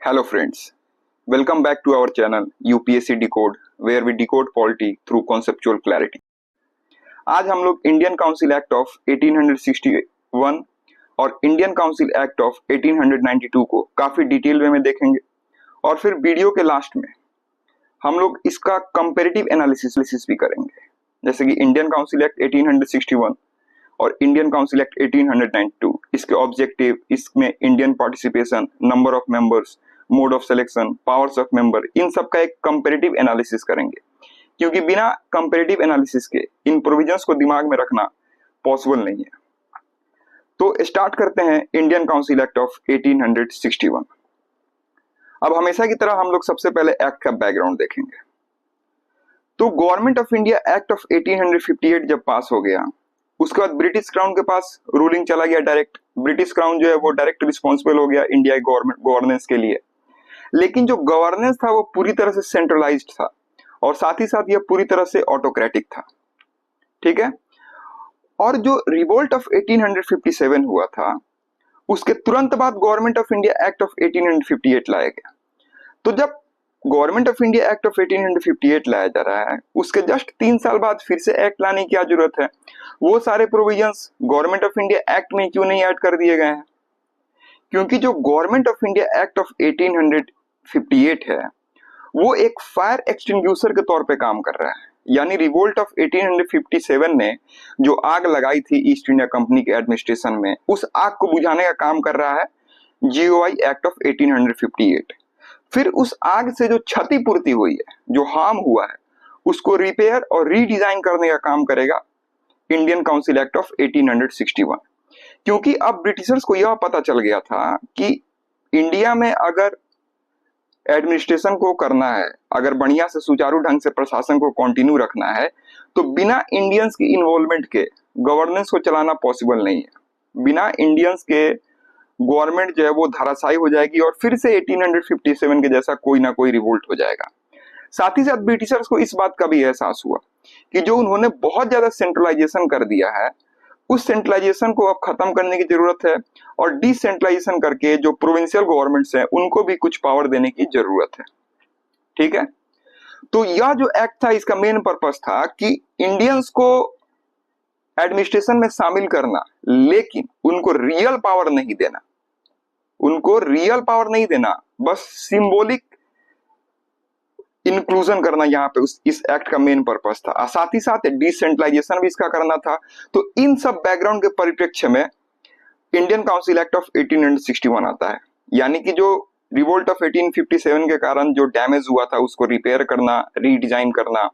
Hello friends, welcome back to our channel UPSC Decode where we decode polity through conceptual clarity। आज हम लोग Indian council act of 1861 और Indian council act of 1892 को काफी detail वे में देखेंगे और फिर वीडियो के लास्ट में हम लोग इसका कंपैरेटिव एनालिसिस भी करेंगे। जैसे कि इंडियन काउंसिल एक्ट 1861 और इंडियन काउंसिल एक्ट 1892, इसके ऑब्जेक्टिव, इसमें Indian participation, number of members, mode of selection, powers of member, इन सब का एक कंपैरेटिव एनालिसिस करेंगे क्योंकि बिना कंपैरेटिव एनालिसिस के इन प्रोविजंस को दिमाग में रखना पॉसिबल नहीं है। तो स्टार्ट करते हैं इंडियन काउंसिल एक्ट ऑफ 1861। अब हमेशा की तरह हम लोग सबसे पहले एक्ट का बैकग्राउंड देखेंगे। तो government of India act of 1858 जब पास हो गया, उसके बाद ब्रिटिश क्राउन के पास रूलिंग चला गया डायरेक्ट। ब्रिटिश क्राउन जो है वो डायरेक्ट रिस्पॉन्सिबल हो गया इंडिया गवर्नमेंट गवर्नेंस के लिए। लेकिन जो गवर्नेंस था वो पूरी तरह से सेंट्रलाइज्ड था और साथ ही साथ यह पूरी तरह से ऑटोक्रेटिक था। ठीक है। और जो रिवोल्ट ऑफ 1857 हुआ था, उसके तुरंत बाद government of India act of 1858 लाया गया। तो जब government of India act of 1858 लाया जा रहा है, उसके जस्ट 3 साल बाद फिर से एक्ट लाने की क्या जरूरत है? वो सारे provisions government of India act में क्यों नहीं ऐड कर दिए गए हैं? क्योंकि जो government of India act of 1858 है वो एक फायर एक्सटिंग्विशर के तौर पे काम कर रहा है। यानी रिवोल्ट ऑफ 1857 ने जो आग लगाई थी ईस्ट इंडिया कंपनी के एडमिनिस्ट्रेशन में, उस आग को बुझाने का काम कर रहा है जीओआई एक्ट ऑफ 1858। फिर उस आग से जो क्षतिपूर्ति हुई है, जो हार्म हुआ है, उसको रिपेयर और रीडिजाइन करने का काम करेगा इंडियन काउंसिल एक्ट ऑफ 1861। क्योंकि अब ब्रिटिशर्स को यह पता चल गया था कि इंडिया में अगर एडमिनिस्ट्रेशन को करना है, अगर बढ़िया से सुचारू ढंग से प्रशासन को कंटिन्यू रखना है, तो बिना इंडियंस की इन्वॉल्वमेंट के गवर्नेंस को चलाना पॉसिबल नहीं है। बिना इंडियंस के गवर्नमेंट जो है वो धराशायी हो जाएगी और फिर से 1857 के जैसा कोई ना कोई रिवोल्ट हो जाएगा। साथ ही साथ ब्रिटिशर्स को इस बात का भी एहसास हुआ कि जो उन्होंने बहुत ज्यादा सेंट्रलाइजेशन कर दिया है, उस सेंट्रलाइजेशन को अब खत्म करने की जरूरत है और डिसेंट्रलाइजेशन करके जो प्रोविंशियल गवर्नमेंट्स हैं उनको भी कुछ पावर देने की जरूरत है। ठीक है। तो यह जो एक्ट था, इसका मेन पर्पस था कि इंडियंस को एडमिनिस्ट्रेशन में शामिल करना, लेकिन उनको रियल पावर नहीं देना। उनको रियल पावर नहीं देना, बस सिंबॉलिक इंक्लूजन करना यहाँ पे इस एक्ट का मेन पर्पस था। साथ ही साथ डिसेंट्रलाइजेशन भी इसका करना था। तो इन सब बैकग्राउंड के परिप्रेक्ष्य में इंडियन काउंसिल एक्ट ऑफ 1861 आता है। यानी कि जो रिवोल्ट ऑफ 1857 के कारण जो डैमेज हुआ था उसको रिपेयर करना, रीडिजाइन करना,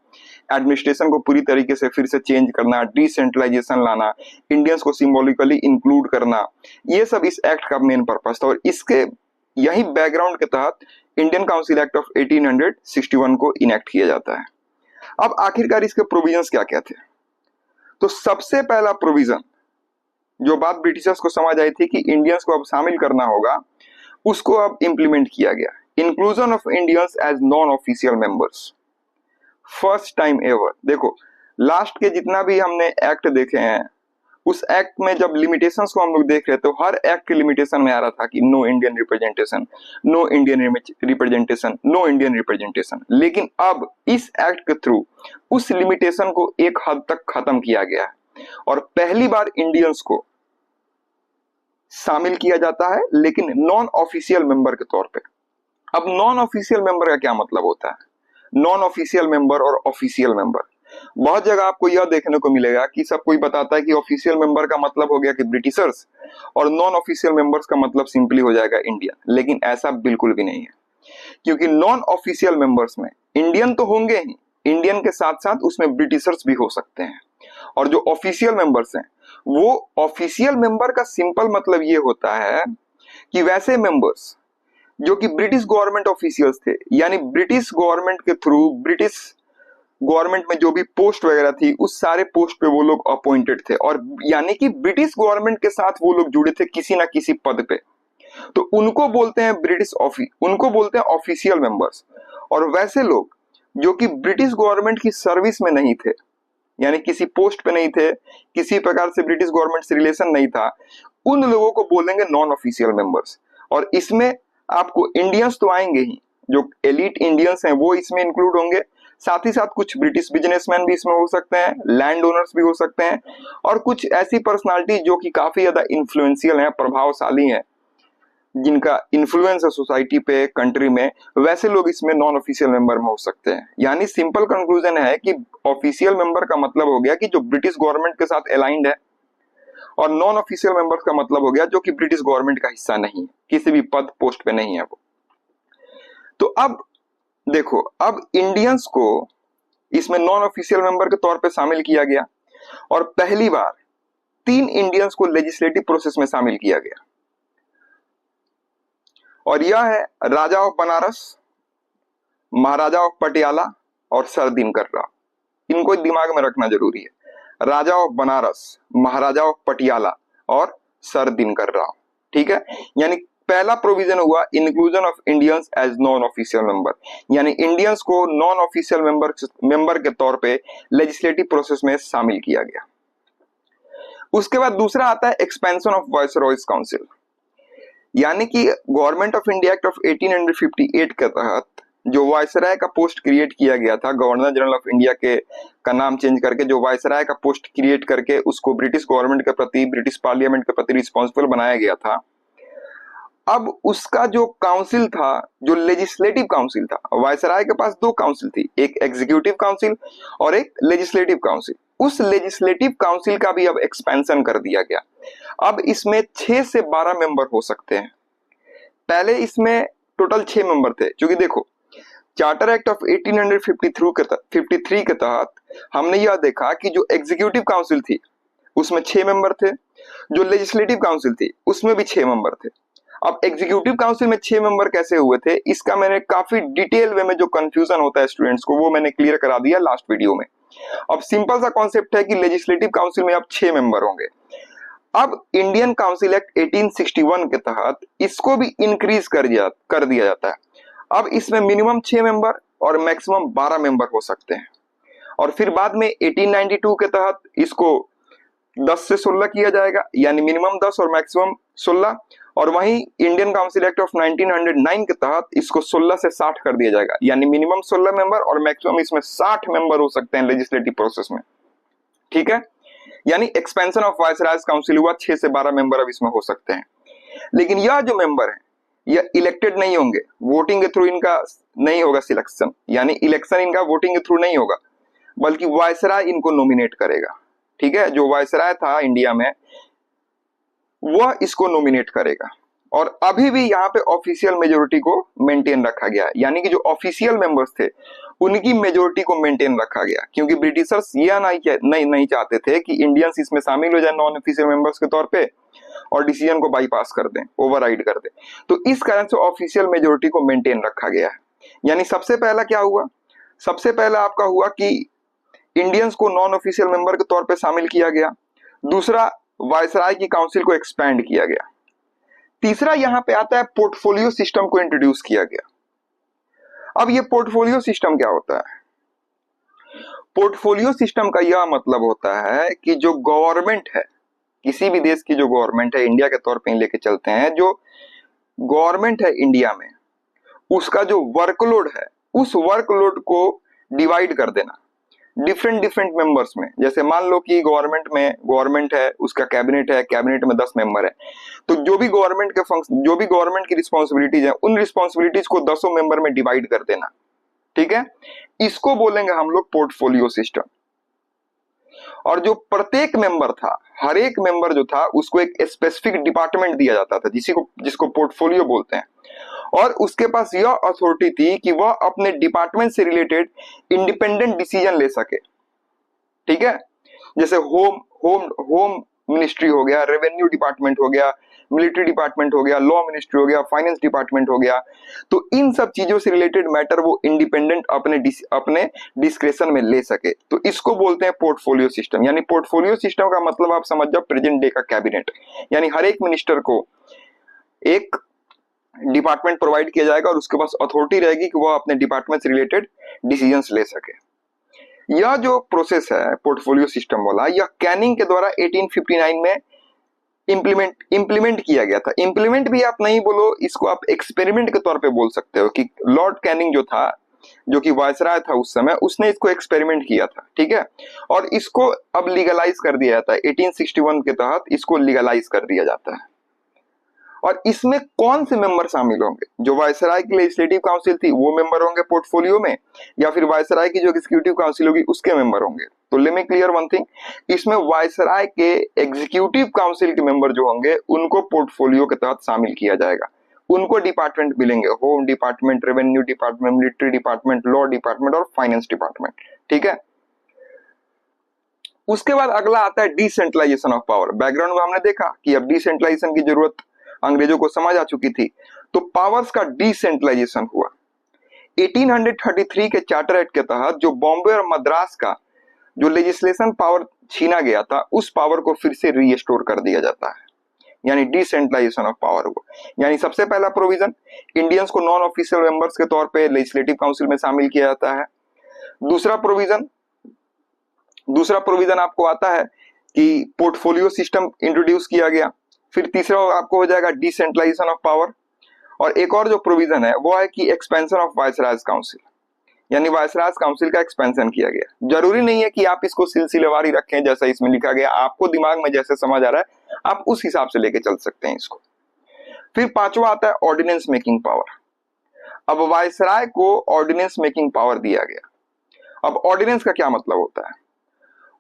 एडमिनिस्ट्रेशन को पूरी तरीके से फिर से चेंज करना, डिसेंट्रलाइजेशन लाना, इंडियंस को सिंबॉलिकली इंक्लूड करना, ये सब इस एक्ट का मेन पर्पस था। और इसके यही बैकग्राउंड के तहत इंडियन काउंसिल एक्ट ऑफ 1861 को इनेक्ट किया जाता है। अब आखिरकार इसके प्रोविजंस क्या क्या थे? तो सबसे पहला प्रोविजन, जो बात ब्रिटिशर्स को समझ आई थी कि इंडियंस को अब शामिल करना होगा, उसको अब इंप्लीमेंट किया गया। Inclusion of Indians as non official members, first time ever. देखो, लास्ट के जितना भी हमने एक्ट देखे हैं, उस एक्ट में जब लिमिटेशंस को हम लोग देख रहे थे, तो हर एक्ट के लिमिटेशन में आ रहा था कि no Indian representation, no Indian representation, no Indian representation. लेकिन अब इस एक्ट के थ्रू उस लिमिटेशन को एक हद तक खत्म किया गया है और पहली बार इंडियंस को शामिल किया जाता है, लेकिन नॉन ऑफिशियल मेंबर के तौर पे। अब नॉन ऑफिशियल मेंबर का क्या मतलब होता है? नॉन ऑफिशियल मेंबर और ऑफिशियल मेंबर, बहुत जगह आपको यह देखने को मिलेगा कि सब कोई बताता है कि ऑफिशियल मेंबर का मतलब हो गया कि ब्रिटिशर्स और नॉन ऑफिशियल मेंबर्स का मतलब सिंपली हो जाएगा इंडियन। लेकिन ऐसा बिल्कुल भी नहीं है, क्योंकि नॉन ऑफिशियल मेंबर्स में इंडियन तो होंगे ही, इंडियन के साथ साथ उसमें ब्रिटिशर्स भी हो सकते हैं। और जो ऑफिशियल मेंबर्स हैं, वो ऑफिशियल मेंबर का सिंपल मतलब ये होता है कि वैसे मेंबर्स जो कि ब्रिटिश गवर्नमेंट ऑफिशियल्स थे, यानी ब्रिटिश गवर्नमेंट के थ्रू ब्रिटिश गवर्नमेंट में जो भी पोस्ट वगैरह थी, उस सारे पोस्ट पे वो लोग अपॉइंटेड थे, और यानी कि ब्रिटिश गवर्नमेंट के साथ वो लोग जुड़े थे किसी ना किसी पद पे। तो उनको बोलते हैं उनको बोलते हैं ऑफिशियल मेंबर्स। और वैसे लोग जो कि ब्रिटिश गवर्नमेंट की सर्विस में नहीं थे, यानी किसी पोस्ट पे नहीं थे, किसी प्रकार से ब्रिटिश गवर्नमेंट से रिलेशन नहीं था, उन लोगों को बोलेंगे नॉन ऑफिशियल मेंबर्स। और इसमें आपको इंडियंस तो आएंगे ही, जो एलिट इंडियंस हैं वो इसमें इंक्लूड होंगे, साथ ही साथ कुछ ब्रिटिश बिजनेसमैन भी इसमें हो सकते हैं, लैंड ओनर्स भी हो सकते हैं, और कुछ ऐसी पर्सनालिटी जो कि काफी ज्यादा इन्फ्लुएंशियल हैं, प्रभावशाली हैं, जिनका इन्फ्लुएंस है सोसाइटी पे, कंट्री में, वैसे लोग इसमें नॉन ऑफिशियल मेंबर में हो सकते हैं। यानी सिंपल कंक्लूजन है कि ऑफिशियल मेंबर का मतलब हो गया कि जो ब्रिटिश गवर्नमेंट के साथ अलाइंड है, और नॉन ऑफिशियल मेंबर्स का मतलब हो गया जो कि ब्रिटिश गवर्नमेंट का हिस्सा नहीं है, किसी भी पद पोस्ट पे नहीं है वो। तो अब देखो, अब इंडियंस को इसमें नॉन ऑफिशियल मेंबर के तौर पे शामिल किया गया, और पहली बार 3 इंडियंस को लेजिस्लेटिव प्रोसेस में शामिल किया गया, और यह है राजा ऑफ बनारस, महाराजा ऑफ पटियाला और सर दिनकर राव। इनको दिमाग में रखना जरूरी है, राजा ऑफ बनारस, महाराजा ऑफ पटियाला और सर दिनकर राव। ठीक है, यानी पहला प्रोविजन हुआ inclusion of Indians as non official member, यानी इंडियंस को नॉन ऑफिशियल मेंबर के तौर पे लेजिस्लेटिव प्रोसेस में शामिल किया गया। उसके बाद दूसरा आता है एक्सपेंशन ऑफ वायसरॉयज काउंसिल, यानी कि government of India act of 1858 के तहत जो वायसराय का पोस्ट क्रिएट किया गया था, गवर्नर जनरल ऑफ इंडिया के का नाम चेंज करके जो वायसराय का पोस्ट क्रिएट करके उसको ब्रिटिश गवर्नमेंट के प्रति, ब्रिटिश पार्लियामेंट के प्रति रिस्पॉन्सिबल बनाया गया था। अब उसका जो काउंसिल था, जो लेजिस्लेटिव काउंसिल था, वायसराय के पास 2 काउंसिल थी, एक एग्जीक्यूटिव काउंसिल और एक लेजिस्लेटिव काउंसिल। उस लेजिस्लेटिव काउंसिल का भी अब एक्सपेंशन कर दिया गया। अब इसमें 6 से 12 मेंबर हो सकते हैं। पहले इसमें टोटल 6 मेंबर थे, क्योंकि देखो चार्टर एक्ट ऑफ 1853 के तहत हमने यह देखा कि जो एग्जीक्यूटिव काउंसिल थी उसमें 6 मेंबर थे, जो लेजिस्लेटिव काउंसिल थी उसमें भी 6 मेंबर थे। अब एग्जीक्यूटिव काउंसिल में 6 मेंबर कैसे हुए थे, इसका मैंने काफी डिटेल वे में जो कंफ्यूजन होता है स्टूडेंट्स को, वो मैंने क्लियर करा दिया लास्ट वीडियो में। अब सिंपल सा कॉन्सेप्ट है कि लेजिस्लेटिव काउंसिल में अब 6 मेंबर होंगे। अब इंडियन काउंसिल एक्ट 1861 के तहत इसको भी इंक्रीज कर दिया जाता है। अब इसमें मिनिमम 6 मेंबर और मैक्सिमम 12 मेंबर हो सकते हैं, और फिर बाद में 1892 के तहत इसको 10 से 16 किया जाएगा, यानी मिनिमम 10 और मैक्सिमम 16, और वहीं इंडियन काउंसिल एक्ट ऑफ 1909 के तहत इसको 16 से 60 कर दिया जाएगा, यानी मिनिमम 16 मेंबर और मैक्सिमम इसमें 60 मेंबर हो सकते हैं लेजिस्लेटिव प्रोसेस में। ठीक है, यानी एक्सपेंशन ऑफ वायसरायज काउंसिल हुआ, 6 से 12 मेंबर अब इसमें हो सकते हैं। लेकिन यह जो मेंबर है यह इलेक्टेड नहीं होंगे, वोटिंग के थ्रू इनका नहीं होगा सिलेक्शन, यानी इलेक्शन इनका वोटिंग के थ्रू नहीं होगा, बल्कि वायसराय इनको नॉमिनेट करेगा। ठीक है, जो वायसराय था इंडिया में वह इसको नॉमिनेट करेगा, और अभी भी यहाँ पे ऑफिशियल मेजोरिटी को मेंटेन रखा गया है, यानी कि जो ऑफिशियल मेंबर्स थे उनकी मेजोरिटी को मेंटेन रखा गया, क्योंकि ब्रिटिशर्स यह नहीं चाहते थे कि इंडियंस इसमें शामिल हो जाए नॉन ऑफिशियल मेंबर्स के तौर पे और डिसीजन को बाईपास कर दें, ओवरराइड कर दें। तो इस कारण से ऑफिशियल मेजोरिटी को मेंटेन रखा गया है। यानी सबसे पहला क्या हुआ, सबसे पहला आपका हुआ कि इंडियंस को नॉन ऑफिशियल मेंबर के तौर पे शामिल किया गया। दूसरा, वायसराय की काउंसिल को एक्सपैंड किया गया। तीसरा यहाँ पे आता है पोर्टफोलियो सिस्टम को इंट्रोड्यूस किया गया। अब ये पोर्टफोलियो सिस्टम क्या होता है? पोर्टफोलियो सिस्टम का यह मतलब होता है कि जो गवर्नमेंट है, किसी भी देश की जो गवर्नमेंट है, इंडिया के तौर पे लेके चलते हैं, जो गवर्नमेंट है इंडिया में, उसका जो वर्कलोड है उस वर्कलोड को डिवाइड कर देना डिफरेंट मेंबर्स में। जैसे मान लो कि गवर्नमेंट है, उसका कैबिनेट है, कैबिनेट में 10 मेंबर है, तो जो भी गवर्नमेंट की रिस्पॉन्सिबिलिटीज है उन रिस्पॉन्सिबिलिटीज को 10 मेंबर में डिवाइड कर देना। ठीक है, इसको बोलेंगे हम लोग पोर्टफोलियो सिस्टम। और जो प्रत्येक मेंबर था, हर एक मेंबर जो था उसको एक स्पेसिफिक डिपार्टमेंट दिया जाता था जिसको पोर्टफोलियो बोलते हैं, और उसके पास यह अथॉरिटी थी कि वह अपने डिपार्टमेंट से रिलेटेड इंडिपेंडेंट डिसीजन ले सके। ठीक है, जैसे होम मिनिस्ट्री हो गया, रेवेन्यू डिपार्टमेंट हो गया, मिलिट्री डिपार्टमेंट हो गया, लॉ मिनिस्ट्री हो गया, फाइनेंस डिपार्टमेंट हो गया, तो इन सब चीजों से रिलेटेड मैटर वो इंडिपेंडेंट अपने डिस्क्रेशन में ले सके, तो इसको बोलते हैं पोर्टफोलियो सिस्टम। यानी पोर्टफोलियो सिस्टम का मतलब आप समझ जाओ प्रेजेंट डे का कैबिनेट, यानी हर एक मिनिस्टर को एक डिपार्टमेंट प्रोवाइड किया जाएगा और उसके पास अथॉरिटी रहेगी कि वह अपने डिपार्टमेंट से रिलेटेड डिसीजंस ले सके। यह जो प्रोसेस है पोर्टफोलियो सिस्टम वाला, यह कैनिंग के द्वारा 1859 में इम्प्लीमेंट किया गया था। इम्प्लीमेंट भी आप नहीं बोलो, इसको आप एक्सपेरिमेंट के तौर पे बोल सकते हो कि लॉर्ड कैनिंग जो था, जो कि वायसराय था उस समय, उसने इसको एक्सपेरिमेंट किया था, ठीक है। और इसको अब लीगलाइज कर दिया जाता है, 1861 के तहत इसको लीगलाइज कर दिया जाता है। और इसमें कौन से मेंबर शामिल होंगे? जो वायसराय की लेजिस्लेटिव काउंसिल थी वो मेंबर होंगे पोर्टफोलियो में, या फिर वायसराय की जो एग्जीक्यूटिव काउंसिल होगी उसके मेंबर होंगे? तो let me clear one thing, इसमें वायसराय के एग्जीक्यूटिव काउंसिल के मेंबर जो होंगे उनको पोर्टफोलियो के तहत शामिल किया जाएगा। उनको डिपार्टमेंट मिलेंगे, home department, revenue department, military department, law department और फाइनेंस डिपार्टमेंट, ठीक है। उसके बाद अगला आता है डिसेंट्रलाइजेशन ऑफ पावर। बैकग्राउंड में हमने देखा कि अब डिसेंट्रलाइजेशन की जरूरत अंग्रेजों को समझ आ चुकी थी, तो पावर्स का डिसेंट्रलाइजेशन हुआ। 1833 के चार्टर एक्ट के तहत जो बॉम्बे और मद्रास का जो लेजिस्लेशन पावर छीना गया था, उस पावर को फिर से रीस्टोर कर दिया जाता है, यानी डिसेंट्रलाइजेशन ऑफ पावर हुआ। यानी सबसे पहला प्रोविजन, इंडियंस को नॉन ऑफिशियल मेंबर्स के तौर पे लेजिस्लेटिव काउंसिल में शामिल किया जाता है। दूसरा प्रोविजन आपको आता है कि पोर्टफोलियो सिस्टम इंट्रोड्यूस किया गया। फिर तीसरा आपको हो जाएगा डिसेंट्रलाइजेशन ऑफ पावर। और एक और जो प्रोविजन है वो है कि एक्सपेंशन ऑफ वायसरायज काउंसिल, यानी वायसरायज काउंसिल का एक्सपेंशन किया गया। जरूरी नहीं है कि आप इसको सिलसिलेवार ही रखें जैसा इसमें लिखा गया, आपको दिमाग में जैसे समझ आ रहा है आप उस हिसाब से लेके चल सकते हैं इसको। फिर पांचवा आता है ऑर्डिनेंस मेकिंग पावर। अब वायसराय को ऑर्डिनेंस मेकिंग पावर दिया गया। अब ऑर्डिनेंस का क्या मतलब होता है?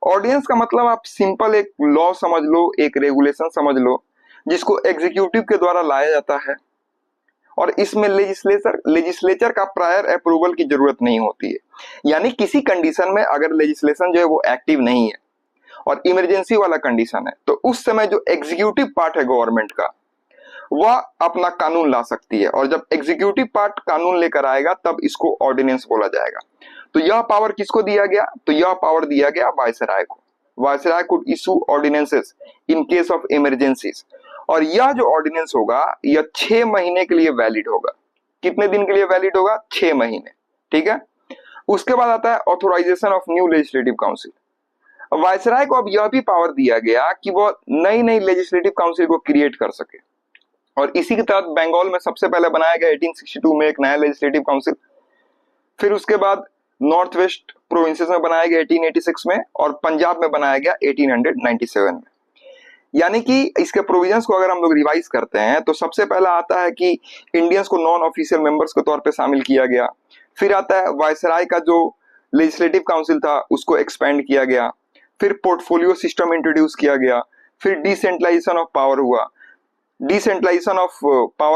ऑर्डिनेंस का मतलब आप सिंपल एक लॉ समझ लो, एक रेगुलेशन समझ लो, जिसको एग्जीक्यूटिव के द्वारा लाया जाता है और इसमें लेजिस्लेचर का प्रायर अप्रूवल की जरूरत नहीं होती है। यानी किसी कंडीशन में अगर लेजिस्लेशन जो है वो एक्टिव नहीं है और इमरजेंसी वाला कंडीशन है, तो उस समय जो एग्जीक्यूटिव पार्ट है गवर्नमेंट का, वह अपना कानून ला सकती है। और जब एग्जीक्यूटिव पार्ट कानून लेकर आएगा तब इसको ऑर्डिनेंस बोला जाएगा। तो यह पावर किसको दिया गया? तो यह पावर दिया गया वायसराय को। Viceroy could issue ordinances in case of emergencies. और यह जो ऑर्डिनेंस होगा यह 6 महीने के लिए वैलिड होगा। कितने दिन के लिए वैलिड होगा? 6 महीने, ठीक है। उसके बाद आता है authorisation of new legislative council. Viceroy को अब यह भी पावर दिया गया कि वह नई नई लेजिस्लेटिव काउंसिल को क्रिएट कर सके। और इसी के तहत बंगाल में सबसे पहले बनाया गया 1862 में एक नया लेजिस्लेटिव काउंसिल। फिर उसके बाद नॉर्थ वेस्ट प्रोविंसेस में बनाया गया 1886 में, और पंजाब में बनाया गया 1897 में। यानी कि इसके प्रोविजंस को अगर हम लोग रिवाइज करते हैं तो सबसे पहला आता है कि इंडियंस को नॉन ऑफिशियल मेंबर्स के तौर पे शामिल किया गया। फिर आता है वायसराय का जो लेजिस्लेटिव काउंसिल था उसको एक्सपेंड किया गया। फिर पोर्टफोलियो सिस्टम इंट्रोड्यूस किया गया। फिर डिसेंट्रलाइजेशन ऑफ पावर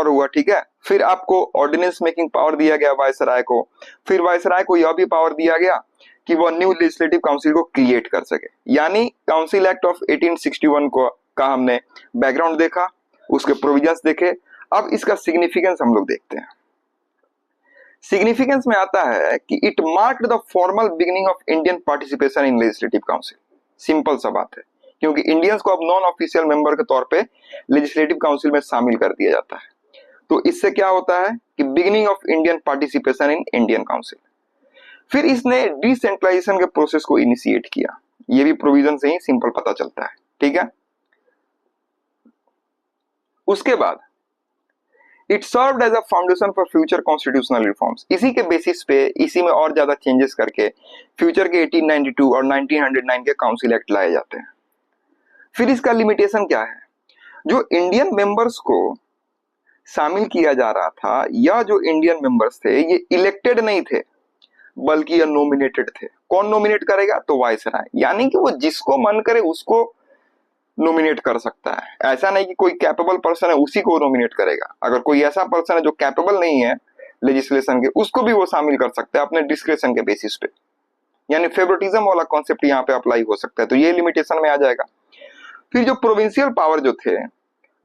हुआ, ठीक है। फिर आपको ऑर्डिनेंस मेकिंग पावर दिया गया वायसराय को। फिर वायसराय को यह भी पावर दिया गया कि वह न्यू लेजिस्लेटिव काउंसिल को क्रिएट कर सके। यानी काउंसिल एक्ट ऑफ 1861 का हमने बैकग्राउंड देखा, उसके प्रोविजंस देखे। अब इसका सिग्निफिकेंस हम लोग देखते हैं। सिग्निफिकेंस में आता है कि it marked the formal beginning of Indian participation in legislative council. Simple सा बात है, क्योंकि इंडियंस को अब नॉन ऑफिशियल मेंबर के तौर पे लेजिस्लेटिव काउंसिल में शामिल कर दिया जाता है। तो इससे क्या होता है कि beginning of Indian participation in Indian council. फिर इसने डिसेंट्रलाइजेशन के प्रोसेस को इनिशिएट किया। ये भी प्रोविजन से ही सिंपल पता चलता है, ठीक है। उसके बाद it served as a foundation for future constitutional reforms. इसी के बेसिस पे, इसी में और ज्यादा चेंजेस करके फ्यूचर के 1892 और 1909 के काउंसिल एक्ट लाए जाते हैं। फिर इसका लिमिटेशन क्या है? जो इंडियन मेंबर्स को शामिल किया जा रहा था, या जो इंडियन मेंबर्स थे ये इलेक्टेड नहीं थे बल्कि ये नॉमिनेटेड थे। कौन नॉमिनेट करेगा? तो वायसराय। यानी कि वो जिसको मन करे उसको नॉमिनेट कर सकता है। ऐसा नहीं कि कोई कैपेबल पर्सन है उसी को नॉमिनेट करेगा। अगर कोई ऐसा पर्सन है जो कैपेबल नहीं है लेजिस्लेशन के, उसको भी वो शामिल कर सकता है अपने डिस्क्रेशन के बेसिस पे। यानी फेवरेटिज्म वाला कॉन्सेप्ट यहाँ पे अप्लाई हो सकता है, तो ये लिमिटेशन में आ जाएगा। फिर जो प्रोविंशियल पावर जो थे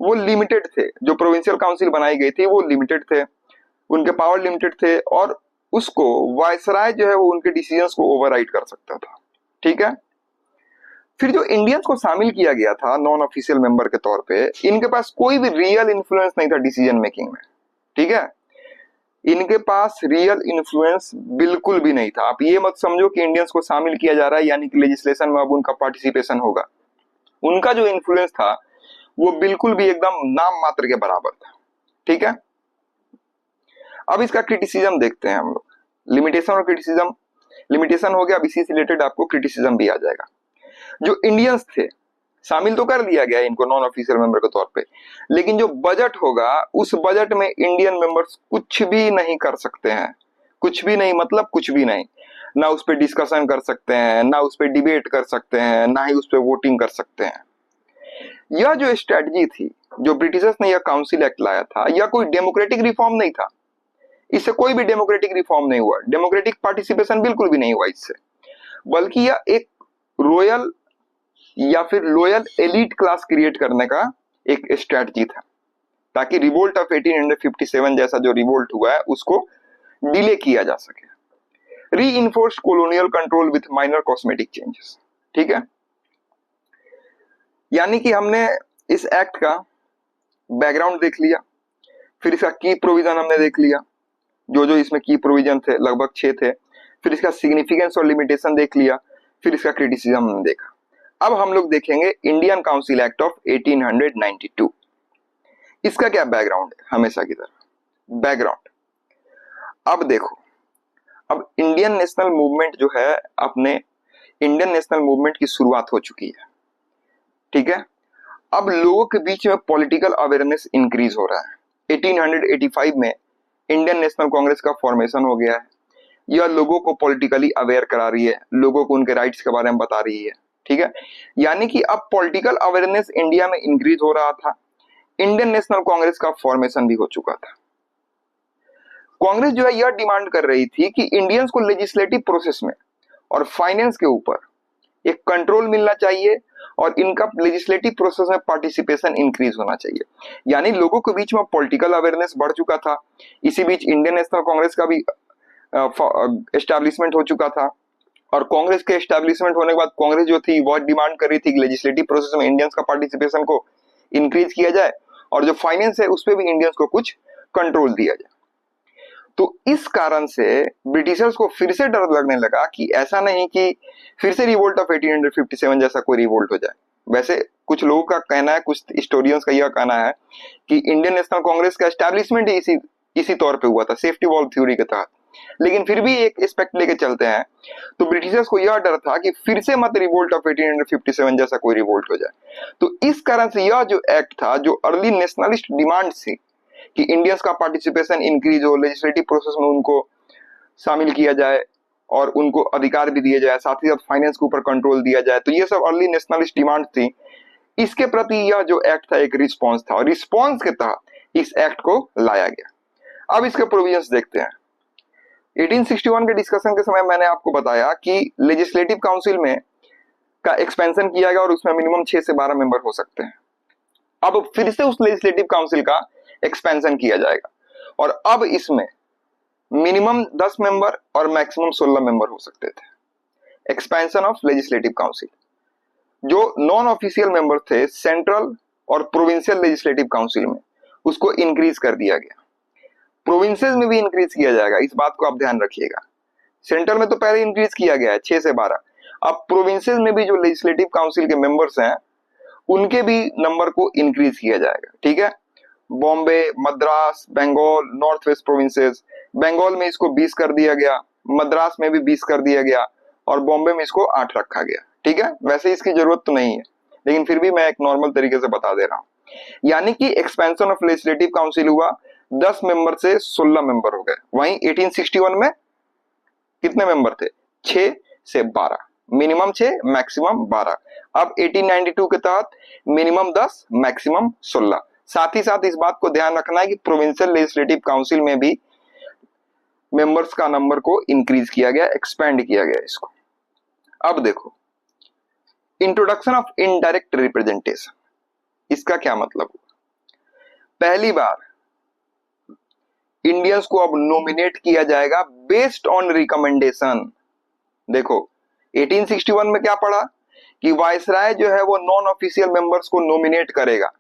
वो लिमिटेड थे। जो प्रोविंशियल काउंसिल बनाई गई थी वो लिमिटेड थे, उनके पावर लिमिटेड थे, और उसको वायसराय जो है वो उनके डिसीजंस को ओवरराइड कर सकता था, ठीक है। फिर जो इंडियंस को शामिल किया गया था नॉन ऑफिशियल मेंबर के तौर पे, इनके पास कोई भी रियल इन्फ्लुएंस नहीं था डिसीजन मेकिंग में, ठीक है। इनके पास रियल इन्फ्लुएंस बिल्कुल भी नहीं था। आप ये मत समझो कि इंडियंस को शामिल किया जा रहा है यानी कि लेजिस्लेशन में अब उनका पार्टिसिपेशन होगा। उनका जो इन्फ्लुएंस था वो बिल्कुल भी एकदम नाम मात्र के बराबर था। ठीक है, अब इसका क्रिटिसिज्म देखते हैं हम लोग। लिमिटेशन और क्रिटिसिज्म, लिमिटेशन हो गया, अब इसी से रिलेटेड आपको क्रिटिसिज्म भी आ जाएगा। जो इंडियंस थे, शामिल तो कर दिया गया इनको नॉन ऑफिशियल मेंबर के तौर पे, लेकिन जो बजट होगा उस बजट में इंडियन मेंबर्स कुछ भी नहीं कर सकते हैं। कुछ भी नहीं मतलब कुछ भी नहीं, ना उस पर डिस्कशन कर सकते हैं, ना उस पर डिबेट कर सकते हैं, ना ही उस पर वोटिंग कर सकते हैं। यह जो स्ट्रेटजी थी, जो ब्रिटिशर्स ने यह काउंसिल एक्ट लाया था, यह कोई डेमोक्रेटिक रिफॉर्म नहीं था। इससे कोई भी डेमोक्रेटिक रिफॉर्म नहीं हुआ, डेमोक्रेटिक पार्टिसिपेशन बिल्कुल भी नहीं हुआ इससे, बल्कि यह एक रॉयल या फिर लॉयल एलिट क्लास क्रिएट करने का एक स्ट्रेटजी था, ताकि रिवोल्ट ऑफ 1857 जैसा जो रिवोल्ट हुआ है उसको डिले किया जा सके। री enforced colonial control with minor cosmetic changes. ठीक है, यानी कि हमने इस एक्ट का बैकग्राउंड देख लिया, फिर इसका की प्रोविजन हमने देख लिया, जो जो इसमें की प्रोविजन थे लगभग 6 थे, फिर इसका सिग्निफिकेंस और लिमिटेशन देख लिया, फिर इसका क्रिटिसिज्म हमने देखा। अब हम लोग देखेंगे इंडियन काउंसिल एक्ट ऑफ 1892। इसका क्या बैकग्राउंड है, हमेशा की तरह बैकग्राउंड। अब देखो, अब इंडियन नेशनल मूवमेंट जो है, अपने इंडियन नेशनल मूवमेंट की शुरुआत हो चुकी है। ठीक है, अब लोगों के बीच में पॉलिटिकल अवेयरनेस इंक्रीज हो रहा है। 1885 में इंडियन नेशनल कांग्रेस का फॉर्मेशन हो गया है। यह लोगों को पॉलिटिकली अवेयर करा रही है, लोगों को उनके राइट्स के बारे में बता रही है। ठीक है, यानी कि अब पॉलिटिकल अवेयरनेस इंडिया में इंक्रीज हो रहा था। इंडियन नेशनल कांग्रेस का फॉर्मेशन भी हो चुका था। कांग्रेस जो है यह डिमांड कर रही थी कि इंडियंस को लेजिस्लेटिव प्रोसेस में और फाइनेंस के ऊपर एक कंट्रोल मिलना चाहिए और इनका लेजिस्लेटिव प्रोसेस में पार्टिसिपेशन इंक्रीज होना चाहिए। यानी लोगों के बीच में पॉलिटिकल अवेयरनेस बढ़ चुका था। इसी बीच इंडियन नेशनल कांग्रेस का भी एस्टैब्लिशमेंट हो चुका था, और कांग्रेस के एस्टैब्लिशमेंट होने के बाद कांग्रेस जो थी वह डिमांड कर रही थी कि लेजिस्लेटिव प्रोसेस में इंडियंस का पार्टिसिपेशन को इंक्रीज किया जाए, और जो फाइनेंस है उस पर भी इंडियंस को कुछ कंट्रोल दिया जाए। तो इस कारण से ब्रिटिशर्स को फिर से डर लगने लगा कि ऐसा नहीं कि फिर से रिवोल्ट ऑफ 1857 जैसा कोई रिवोल्ट हो जाए। वैसे कुछ लोगों का कहना है, कुछ हिस्टोरियंस का यह कहना है कि इंडियन नेशनल कांग्रेस का एस्टैब्लिशमेंट ही इसी तौर पे हुआ था, सेफ्टी वॉल्व थ्योरी के तहत। लेकिन फिर भी एक एस्पेक्ट लेके चलते हैं, तो ब्रिटिशर्स को यह डर था कि फिर से मत रिवोल्ट ऑफ 1857 जैसा कोई रिवोल्ट हो जाए। तो इस कारण से यह जो एक्ट था, जो अर्ली नेशनलिस्ट डिमांड थी कि इंडियंस का पार्टिसिपेशन इंक्रीज हो, लेजिस्लेटिव प्रोसेस में उनको शामिल किया जाए और उनको अधिकार भी दिए जाए, साथ ही साथ फाइनेंस के ऊपर कंट्रोल दिया जाए, तो ये सब अर्ली नेशनलिस्ट डिमांड थी। इसके प्रति यह जो एक्ट था एक रिस्पॉन्स था, और रिस्पॉन्स के तहत इस एक्ट को लाया गया। अब इसके प्रोविजंस देखते हैं। 1861 के डिस्कशन के समय मैंने आपको बताया कि लेजिस्लेटिव काउंसिल में का एक्सपेंशन किया गया और उसमें मिनिमम 6 से 12 मेंबर हो सकते हैं। अब फिर से उस लेजिस्लेटिव काउंसिल का एक्सपेंशन किया जाएगा, और अब इसमें मिनिमम 10 मेंबर और मैक्सिमम 16 मेंबर हो सकते थे। Expansion of legislative council. जो नॉन ऑफिशियल मेंबर थे सेंट्रल और प्रोविंशियल लेजिस्लेटिव काउंसिल में, उसको इंक्रीज कर दिया गया। प्रोविंसेस में भी इंक्रीज किया जाएगा, इस बात को आप ध्यान रखिएगा। सेंट्रल में तो पहले इंक्रीज किया गया है 6 से 12, अब प्रोविंसेस में भी जो लेजिस्लेटिव काउंसिल के मेंबर्स हैं उनके भी नंबर को इंक्रीज किया जाएगा। ठीक है, Bombay, Madras, Bengal, north west provinces, Bengal में इसको 20 कर दिया गया, मद्रास में भी 20 कर दिया गया, और बॉम्बे में इसको 8 रखा गया। ठीक है, वैसे इसकी जरूरत तो नहीं है, लेकिन फिर भी मैं एक नॉर्मल तरीके से बता दे रहा हूं। यानी कि एक्सपेंशन ऑफ लेजिस्लेटिव काउंसिल हुआ, 10 मेंबर से 16 मेंबर हो गए। वहीं 1861 में कितने मेंबर थे? 6 से 12, मिनिमम 6 मैक्सिमम 12। अब 1892 के तहत मिनिमम 10 मैक्सिमम 16। साथ ही साथ इस बात को ध्यान रखना है कि प्रोविंशियल लेजिस्लेटिव काउंसिल में भी मेंबर्स का नंबर को इंक्रीज किया गया, एक्सपेंड किया गया इसको। अब देखो, इंट्रोडक्शन ऑफ इनडायरेक्ट रिप्रेजेंटेशन, इसका क्या मतलब हुआ? पहली बार इंडियंस को अब नॉमिनेट किया जाएगा बेस्ड ऑन रिकमेंडेशन। देखो 1861 में क्या पढ़ा कि वायसराय जो है वो नॉन ऑफिशियल मेंबर्स को नॉमिनेट करेगा,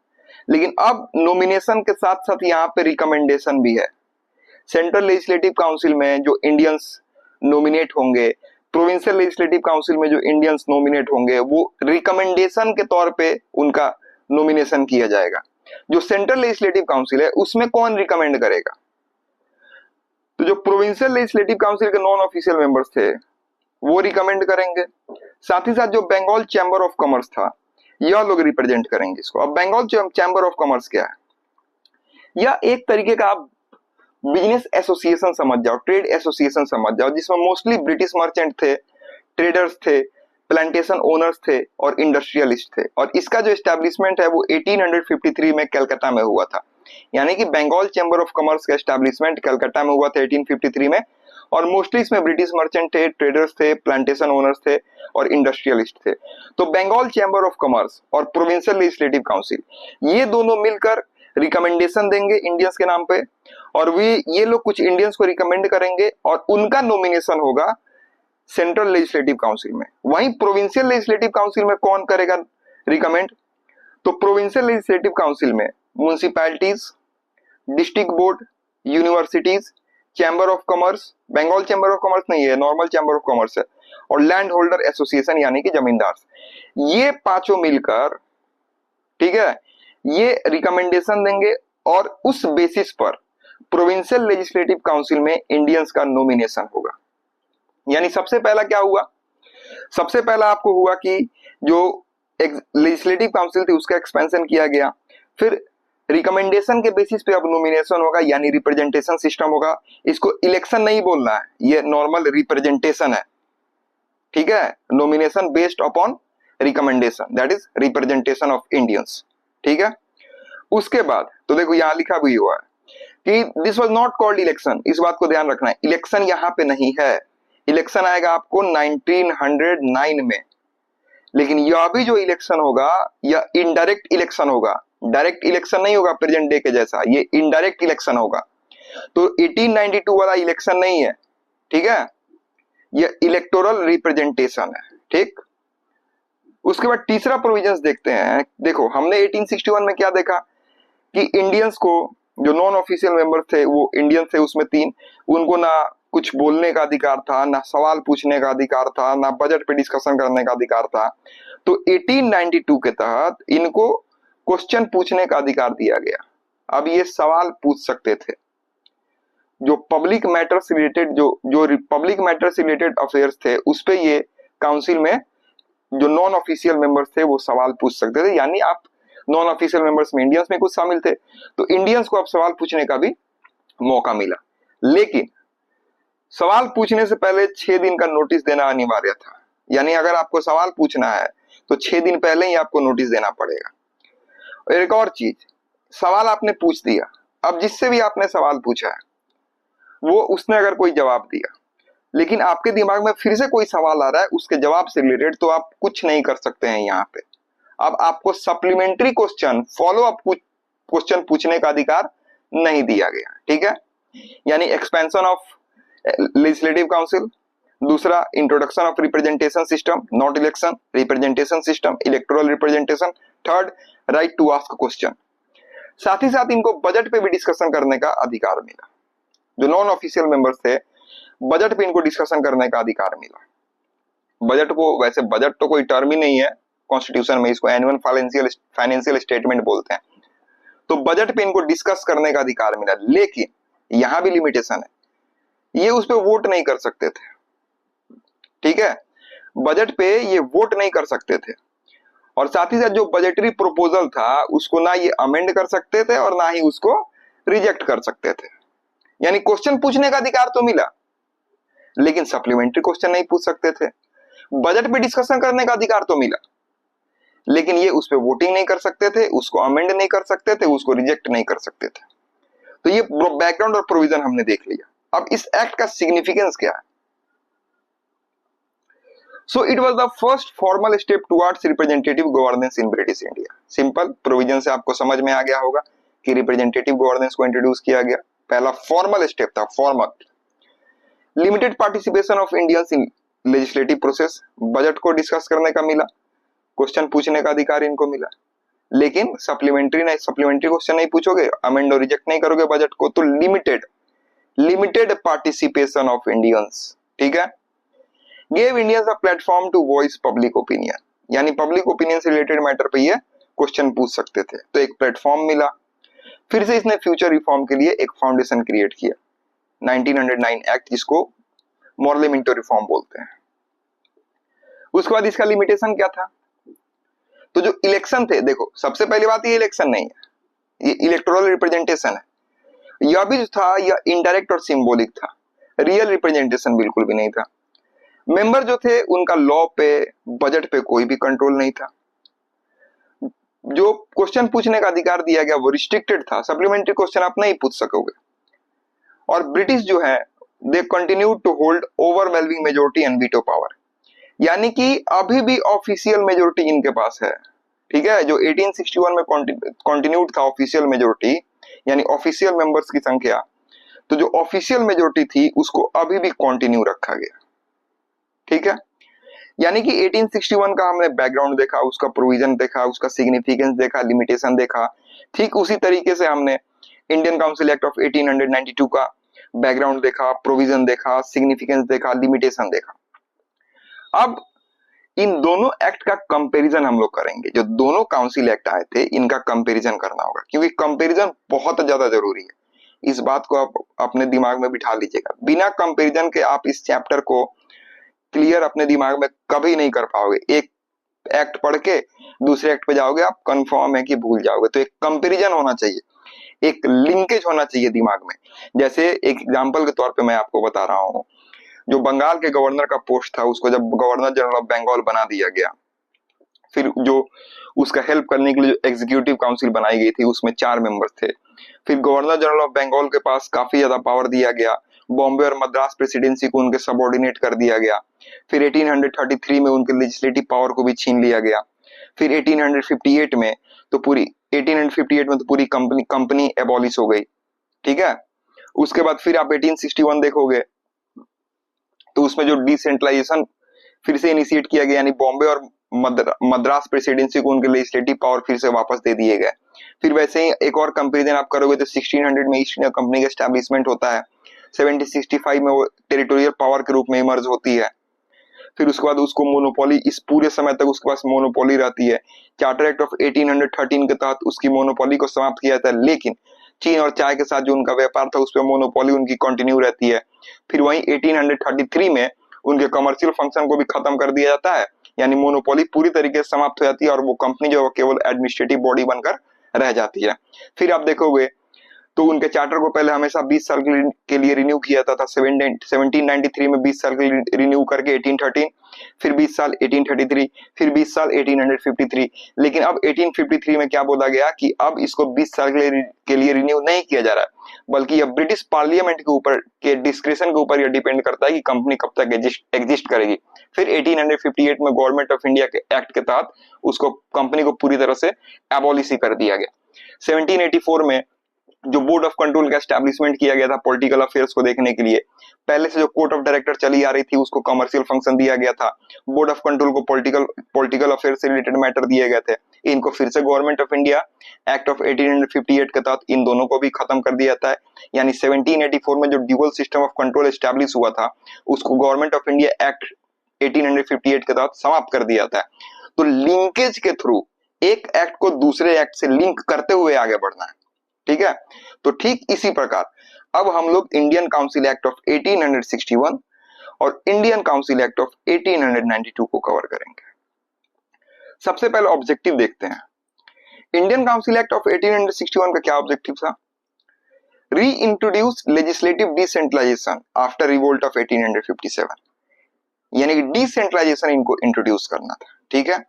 लेकिन अब नॉमिनेशन के साथ साथ यहाँ पे रिकमेंडेशन भी है। सेंट्रल लेजिस्लेटिव काउंसिल में जो इंडियंस नॉमिनेट होंगे, प्रोविंशियल लेजिस्लेटिव काउंसिल में जो इंडियंस नॉमिनेट होंगे, वो रिकमेंडेशन के तौर पे उनका नॉमिनेशन किया जाएगा। जो सेंट्रल लेजिस्लेटिव काउंसिल है उसमें कौन रिकमेंड करेगा? तो जो प्रोविंशियल लेजिस्लेटिव काउंसिल के नॉन ऑफिशियल मेंबर्स थे वो रिकमेंड करेंगे। साथ ही साथ जो बंगाल चैम्बर ऑफ कॉमर्स था यह लोग रिप्रेजेंट करेंगे इसको। अब बंगाल चैम्बर ऑफ कॉमर्स क्या है? यह एक तरीके का आप बिजनेस एसोसिएशन समझ जाओ, ट्रेड एसोसिएशन समझ जाओ, जिसमें मोस्टली ब्रिटिश मर्चेंट थे, ट्रेडर्स थे, प्लांटेशन ओनर्स थे और इंडस्ट्रियलिस्ट थे। और इसका जो एस्टैब्लिशमेंट है वो 1853 में कलकत्ता में हुआ था। यानी कि बंगाल चैम्बर ऑफ कॉमर्स का एस्टैब्लिशमेंट कलकत्ता में हुआ था 1853 में। और मोस्टली इसमें ब्रिटिश मर्चेंट थे, ट्रेडर्स थे, प्लांटेशन ओनर्स थे और इंडस्ट्रियलिस्ट थे। तो बंगाल चैम्बर ऑफ कॉमर्स और प्रोविंशियल लेजिस्लेटिव काउंसिल ये दोनों मिलकर रिकमेंडेशन देंगे इंडियंस के नाम पे, और ये लोग कुछ इंडियंस को रिकमेंड करेंगे और उनका नॉमिनेशन होगा सेंट्रल लेजिस्लेटिव काउंसिल में। वहीं प्रोविंशियल लेजिस्लेटिव काउंसिल में कौन करेगा रिकमेंड? तो प्रोविंशियल लेजिस्लेटिव काउंसिल में municipalities, district board, universities, chamber of commerce, Bengal chamber of commerce नहीं है, नॉर्मल चैम्बर ऑफ कॉमर्स है, और लैंड होल्डर एसोसिएशन यानी कि जमींदार, ये पांचों मिलकर, ठीक है, ये रिकमेंडेशन देंगे और उस बेसिस पर प्रोविंशियल लेजिस्लेटिव काउंसिल में इंडियंस का नॉमिनेशन होगा। यानी सबसे पहला क्या हुआ? सबसे पहला आपको हुआ कि जो लेजिस्लेटिव काउंसिल थी उसका एक्सपेंशन किया गया, फिर रिकमेंडेशन के बेसिस पे अब नॉमिनेशन होगा, यानी रिप्रेजेंटेशन सिस्टम होगा। इसको इलेक्शन नहीं बोलना है, ये नॉर्मल रिप्रेजेंटेशन है, ठीक है। Nomination based upon recommendation, that is representation of Indians, ठीक है। उसके बाद तो देखो यहां लिखा भी हुआ है कि this was not called election. इस बात को ध्यान रखना है, इलेक्शन यहां पे नहीं है। इलेक्शन आएगा आपको 1909 में। लेकिन यह भी जो इलेक्शन होगा यह इनडायरेक्ट इलेक्शन होगा, डायरेक्ट इलेक्शन नहीं होगा प्रेजेंट डे के जैसा, ये इनडायरेक्ट इलेक्शन होगा। तो 1892 वाला इलेक्शन नहीं है, ठीक है, यह इलेक्टोरल रिप्रेजेंटेशन है, ठीक। उसके बाद तीसरा प्रोविजंस देखते हैं। देखो हमने 1861 में क्या देखा कि इंडियंस को, जो नॉन ऑफिशियल मेंबर थे वो इंडियन थे, उसमें 3, उनको ना कुछ बोलने का अधिकार था, ना सवाल पूछने का अधिकार था, ना बजट पे डिस्कशन करने का अधिकार था। तो 1892 के तहत इनको क्वेश्चन पूछने का अधिकार दिया गया। अब ये सवाल पूछ सकते थे, जो पब्लिक मैटर से रिलेटेड, जो पब्लिक मैटर से रिलेटेड अफेयर्स थे उस पे ये काउंसिल में जो नॉन ऑफिशियल मेंबर्स थे वो सवाल पूछ सकते थे। यानी आप नॉन ऑफिशियल मेंबर्स में इंडियंस में कुछ शामिल थे, तो इंडियंस को अब सवाल पूछने का भी मौका मिला। लेकिन सवाल पूछने से पहले 6 दिन का नोटिस देना अनिवार्य था। यानी अगर आपको सवाल पूछना है तो 6 दिन पहले ही आपको नोटिस देना पड़ेगा। और एक और चीज, सवाल आपने पूछ दिया, अब जिससे भी आपने सवाल पूछा है वो उसने अगर कोई जवाब दिया, लेकिन आपके दिमाग में फिर से कोई सवाल आ रहा है उसके जवाब से रिलेटेड, तो आप कुछ नहीं कर सकते हैं यहाँ पे। अब आपको supplementary question, follow up question पूछने का अधिकार नहीं दिया गया, ठीक है। यानी एक्सपेंशन ऑफ लेजिस्लेटिव काउंसिल, दूसरा introduction of representation system, not election, representation system, electoral representation, third right to ask question. साथ ही साथ इनको बजट पे भी डिस्कशन करने का अधिकार मिला। जो नॉन ऑफिशियल मेंबर्स थे बजट पे इनको डिस्कशन करने का अधिकार मिला। बजट को, वैसे बजट तो कोई टर्म ही नहीं है कॉन्स्टिट्यूशन में, इसको एनुअल फाइनेंशियल स्टेटमेंट बोलते हैं। तो बजट पे इनको डिस्कस करने का अधिकार मिला, लेकिन यहां भी लिमिटेशन है, ये उस पर वोट नहीं कर सकते थे, ठीक है। बजट पे ये वोट नहीं कर सकते थे। और साथ ही साथ जो बजटरी प्रोपोजल था उसको ना ये अमेंड कर सकते थे और ना ही उसको रिजेक्ट कर सकते थे। यानी क्वेश्चन पूछने का अधिकार तो मिला, लेकिन सप्लीमेंट्री क्वेश्चन नहीं पूछ सकते थे। बजट पे डिस्कशन करने का अधिकार तो मिला, लेकिन ये उस पर वोटिंग नहीं कर सकते थे, उसको अमेंड नहीं कर सकते थे, उसको रिजेक्ट नहीं कर सकते थे। तो ये बैकग्राउंड और प्रोविजन हमने देख लिया। अब इस एक्ट का सिग्निफिकेंस क्या है? So it was the first formal step towards representative governance in British India. Simple provision से आपको समझ में आ गया होगा कि रिप्रेजेंटेटिव गवर्नेंस को इंट्रोड्यूस किया गया, पहला फॉर्मल स्टेप था, formal. Limited participation of Indians in legislative process, budget को डिस्कस करने का मिला, क्वेश्चन पूछने का अधिकार इनको मिला, लेकिन सप्लीमेंट्री क्वेश्चन नहीं पूछोगे, अमेंड और रिजेक्ट नहीं करोगे बजट को, तो लिमिटेड पार्टिसिपेशन ऑफ इंडियंस, ठीक है। Gave Indians a platform to voice public opinion, यानी पब्लिक ओपिनियन से रिलेटेड मैटर पे ये क्वेश्चन पूछ सकते थे, तो एक प्लेटफॉर्म मिला। फिर से इसने फ्यूचर रिफॉर्म के लिए एक फाउंडेशन क्रिएट किया, 1909 एक्ट, जिसको मॉर्ले मिंटो रिफॉर्म बोलते हैं। उसके बाद इसका लिमिटेशन क्या था? तो जो इलेक्शन थे, देखो सबसे पहली बात ये इलेक्शन नहीं है, ये इलेक्टोरल रिप्रेजेंटेशन है। यह भी जो था यह इनडायरेक्ट और सिंबॉलिक था, रियल रिप्रेजेंटेशन बिल्कुल भी नहीं था। मेंबर जो थे उनका लॉ पे, बजट पे कोई भी कंट्रोल नहीं था। जो क्वेश्चन पूछने का अधिकार दिया गया वो रिस्ट्रिक्टेड था, सप्लीमेंट्री क्वेश्चन आप नहीं पूछ सकोगे। और ब्रिटिश जो है they continue to hold overwhelming majority and veto power, यानी कि अभी भी ऑफिशियल मेजोरिटी इनके पास है। ठीक है, जो 1861 में कंटिन्यूड था ऑफिशियल मेजोरिटी, यानी ऑफिशियल मेंबर्स की संख्या, तो जो ऑफिशियल मेजोरिटी थी उसको अभी भी कंटिन्यू रखा गया। ठीक है, यानी कि 1861 का हमने बैकग्राउंड देखा, उसका प्रोविजन देखा, उसका सिग्निफिकेंस देखा, लिमिटेशन देखा। ठीक उसी तरीके से हमने इंडियन काउंसिल एक्ट ऑफ 1892 का बैकग्राउंड देखा, प्रोविजन देखा, सिग्निफिकेंस देखा, लिमिटेशन देखा। अब इन दोनों एक्ट का कंपैरिजन हम लोग करेंगे। जो दोनों काउंसिल एक्ट आए थे इनका कंपैरिजन करना होगा, क्योंकि कंपैरिजन बहुत ज्यादा जरूरी है। इस बात को आप अपने दिमाग में बिठा लीजिएगा। बिना कंपैरिजन के आप इस चैप्टर को क्लियर अपने दिमाग में कभी नहीं कर पाओगे। एक एक्ट पढ़ के दूसरे एक्ट पे जाओगे, आप कंफर्म है कि भूल जाओगे। तो एक कंपैरिजन होना चाहिए, एक लिंकेज होना चाहिए दिमाग में। जैसे एक एग्जांपल के तौर पे मैं आपको बता रहा हूँ, जो बंगाल के गवर्नर का पोस्ट था उसको जब गवर्नर जनरल ऑफ बंगाल बना दिया गया, फिर जो उसका हेल्प करने के लिए जो एग्जीक्यूटिव काउंसिल बनाई गई थी उसमें 4 मेंबर थे। फिर गवर्नर जनरल ऑफ बंगाल के पास काफी ज्यादा पावर दिया गया, बॉम्बे और मद्रास प्रेसिडेंसी को उनके सबऑर्डिनेट कर दिया गया। फिर 1833 में उनके लेजिस्लेटिव पावर को भी छीन लिया गया। फिर 1858 में तो पूरी कंपनी एबॉलिश हो गई। ठीक है, उसके बाद फिर आप 1861 देखोगे तो उसमें जो डिसेंट्रलाइजेशन फिर से इनिशिएट किया गया, यानी बॉम्बे और मद्रास प्रेसिडेंसी को उनके लेजिस्लेटिव पावर फिर से वापस दे दिए गए। फिर वैसे ही एक और कंपैरिजन आप करोगे तो 1600 में ईस्ट इंडिया कंपनी का एस्टैब्लिशमेंट होता है, 1765 में वो टेरिटोरियल पावर के रूप में इमर्ज होती है। फिर उसके बाद उसको मोनोपोली, इस पूरे समय तक उसके पास मोनोपोली रहती है। चार्टर एक्ट ऑफ 1813 के तहत उसकी मोनोपोली को समाप्त किया जाता है, लेकिन चीन और चाय के साथ जो उनका व्यापार था उस पर मोनोपोली उनकी कंटिन्यू रहती है। फिर वहीं 1833 में उनके कमर्शियल फंक्शन को भी खत्म कर दिया जाता है, यानी मोनोपोली पूरी तरीके से समाप्त हो जाती है और वो कंपनी जो केवल एडमिनिस्ट्रेटिव बॉडी बनकर रह जाती है। फिर आप देखोगे तो उनके चार्टर को पहले हमेशा 20 साल के लिए रिन्यू किया जाता था। 1793 में 20 साल के लिए रिन्यू करके 1813, फिर 20 साल 1833, फिर 20 साल 1853। लेकिन अब 1853 में क्या बोला गया कि अब इसको 20 साल के लिए रिन्यू नहीं किया जा रहा है, बल्कि यह ब्रिटिश पार्लियामेंट के ऊपर के डिस्क्रिप्शन के ऊपर यह डिपेंड करता है कि कंपनी कब तक एग्जिस्ट करेगी। फिर 1858 में गवर्नमेंट ऑफ इंडिया के एक्ट के तहत उसको कंपनी को पूरी तरह से एबॉलिश कर दिया गया। 1784 में जो बोर्ड ऑफ कंट्रोल का एस्टैब्लिशमेंट किया गया था पॉलिटिकल अफेयर्स को देखने के लिए, पहले से जो कोर्ट ऑफ डायरेक्टर चली आ रही थी उसको कमर्शियल फंक्शन दिया गया था, बोर्ड ऑफ कंट्रोल को पॉलिटिकल अफेयर्स से रिलेटेड मैटर दिए गए थे। इनको फिर से government of India act of 1858 के तहत इन दोनों को भी खत्म कर दिया जाता है, यानी 1784 में जो dual system of control establish हुआ था उसको गवर्नमेंट ऑफ इंडिया एक्ट 1858 के तहत समाप्त कर दिया जाता है। तो लिंकेज के थ्रू एक एक्ट को दूसरे एक्ट से लिंक करते हुए आगे बढ़ना है। ठीक है, तो ठीक इसी प्रकार अब हम लोग इंडियन काउंसिल एक्ट ऑफ 1861 और इंडियन काउंसिल एक्ट ऑफ 1892 को कवर करेंगे। सबसे पहले ऑब्जेक्टिव देखते हैं। इंडियन काउंसिल एक्ट ऑफ 1861 का क्या ऑब्जेक्टिव था? Reintroduce legislative decentralization after revolt of 1857, यानी कि डिसेंट्रलाइजेशन इनको इंट्रोड्यूस करना था। ठीक है,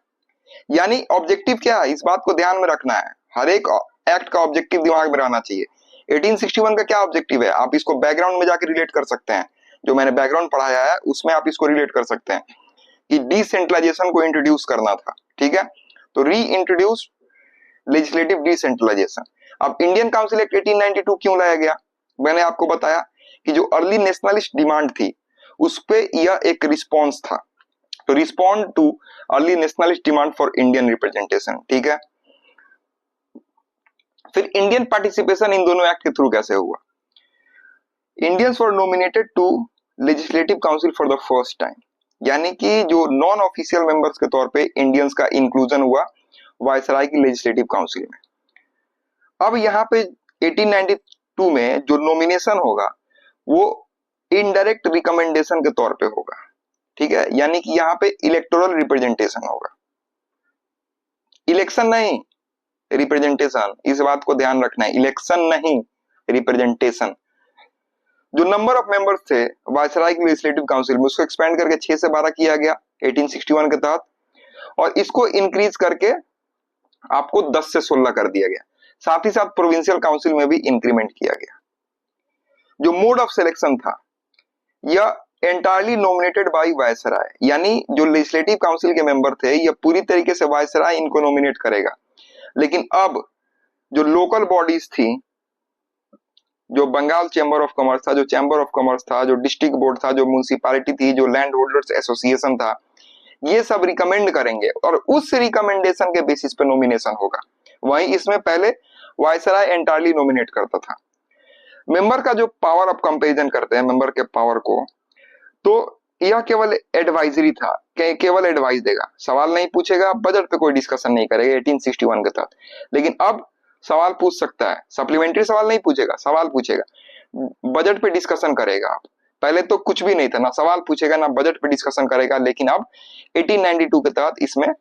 यानी ऑब्जेक्टिव क्या है इस बात को ध्यान में रखना है, हर एक एक्ट का ऑब्जेक्टिव दिमाग में रहना चाहिए। 1861 का क्या ऑब्जेक्टिव है आप इसको बैकग्राउंड में जाकर रिलेट कर सकते हैं, जो मैंने बैकग्राउंड पढ़ाया है उसमें आप इसको रिलेट कर सकते हैं कि डिसेंट्रलाइजेशन को इंट्रोड्यूस करना था। ठीक है, तो री इंट्रोड्यूस लेजिस्लेटिव डिसेंट्रलाइजेशन। अब इंडियन काउंसिल एक्ट 1892 क्यों लाया गया? मैंने आपको बताया कि जो अर्ली नेशनलिस्ट डिमांड थी उस पे यह एक रिस्पॉन्स था, तो respond too early nationalist demand for Indian representation. ठीक है, फिर इंडियन पार्टिसिपेशन इन दोनों एक्ट के थ्रू कैसे हुआ? Indians were nominated to legislative council for the first time, यानी कि जो नॉन ऑफिशियल मेंबर्स के तौर पे इंडियंस का इंक्लूजन हुआ वायसराय की लेजिस्लेटिव काउंसिल में। अब यहाँ पे 1892 में जो नॉमिनेशन होगा वो इनडायरेक्ट रिकमेंडेशन के तौर पे होगा, ठीक है, यानी कि यहाँ पे इलेक्टोरल रिप्रेजेंटेशन होगा, इलेक्शन नहीं रिप्रेजेंटेशन, इस बात को ध्यान रखना है, इलेक्शन नहीं रिप्रेजेंटेशन। जो नंबर ऑफ मेंबर्स थे वायसराय की लेजिस्लेटिव काउंसिल में उसको एक्सपेंड करके 6 से 12 किया गया 1861 के तहत, और इसको इंक्रीज करके आपको 10 से 16 कर दिया गया। साथ ही साथ प्रोविंशियल काउंसिल में भी इंक्रीमेंट किया गया। जो मोड ऑफ सिलेक्शन था यह एंटायरली नॉमिनेटेड बाय वायसराय, यानी जो लेजिस्लेटिव काउंसिल के मेंबर थे यह पूरी तरीके से वायसराय इनको नॉमिनेट करेगा। लेकिन अब जो लोकल बॉडीज थी, जो बंगाल चैम्बर ऑफ कॉमर्स था, जो चैम्बर ऑफ कॉमर्स था, जो डिस्ट्रिक्ट बोर्ड था, जो म्युनिसिपैलिटी थी, जो लैंड होल्डर्स एसोसिएशन था, ये सब रिकमेंड करेंगे और उस रिकमेंडेशन के बेसिस पे नॉमिनेशन होगा। वहीं इसमें पहले वायसराय एंटायरली नॉमिनेट करता था। मेंबर का जो पावर ऑफ कंपैरिजन करते हैं मेंबर के पावर को, तो यह केवल एडवाइजरी था, केवल एडवाइस देगा, सवाल नहीं पूछेगा, बजट पे कोई डिस्कशन नहीं करेगा 1861 के तहत। लेकिन अब सवाल पूछ सकता है, सप्लीमेंट्री सवाल नहीं पूछेगा, सवाल पूछेगा, बजट पे डिस्कशन करेगा। आप पहले तो कुछ भी नहीं था, ना सवाल पूछेगा ना बजट पे डिस्कशन करेगा, लेकिन अब 1892 के तहत इसमें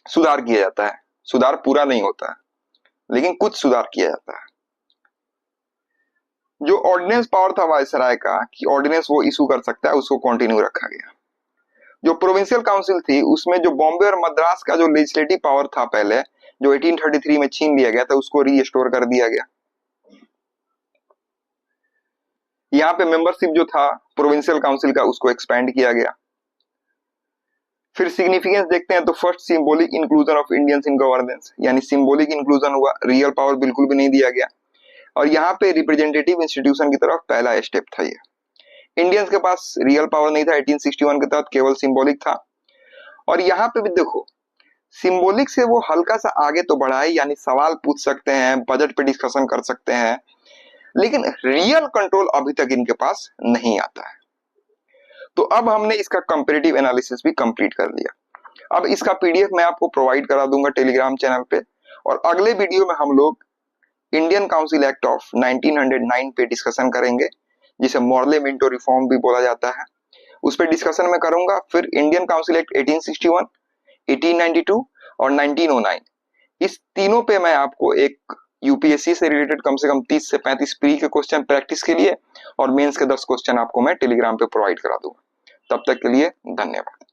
सुधार किया जाता है। सुधार पूरा नहीं होता है लेकिन कुछ सुधार किया जाता है। जो ऑर्डिनेंस पावर था वायसराय का कि ऑर्डिनेंस वो इशू कर सकता है, उसको कंटिन्यू रखा गया। जो प्रोविंशियल काउंसिल थी उसमें जो बॉम्बे और मद्रास का जो लेजिस्लेटिव पावर था पहले, जो 1833 में छीन लिया गया था, उसको रीस्टोर कर दिया गया। यहाँ पे मेंबरशिप जो था प्रोविंशियल काउंसिल का उसको एक्सपेंड किया गया। फिर सिग्निफिकेंस देखते हैं तो first symbolic inclusion of Indians in governance, यानी सिंबॉलिक इंक्लूजन हुआ, रियल पावर बिल्कुल भी नहीं दिया गया। और यहाँ पे रिप्रेजेंटेटिव इंस्टीट्यूशन की तरफ पहला स्टेप था ये। इंडियंस के पास रियल पावर नहीं था 1861 के तहत, केवल सिंबॉलिक था। और यहाँ पे भी देखो सिंबॉलिक से वो हल्का सा आगे तो बढ़ा है, यानी सवाल पूछ सकते हैं, बजट पे डिस्कशन कर सकते हैं, लेकिन रियल कंट्रोल अभी तक इनके पास नहीं आता है। तो अब हमने इसका कंपैरेटिव एनालिसिस भी कंप्लीट कर लिया। अब इसका पीडीएफ मैं आपको प्रोवाइड करा दूंगा टेलीग्राम चैनल पे, और अगले वीडियो में हम लोग इंडियन काउंसिल एक्ट ऑफ 1909 पे डिस्कशन करेंगे, जिसे मॉर्ले मिंटो रिफॉर्म भी बोला जाता है, उस पर डिस्कशन में करूंगा। फिर इंडियन काउंसिल एक्ट 1861, 1892 और 1909, इस तीनों पे मैं आपको एक यूपीएससी से रिलेटेड कम से कम 30 से 35 प्री के क्वेश्चन प्रैक्टिस के लिए और मेंस के 10 क्वेश्चन आपको मैं टेलीग्राम पे प्रोवाइड करा दूंगा। तब तक के लिए धन्यवाद।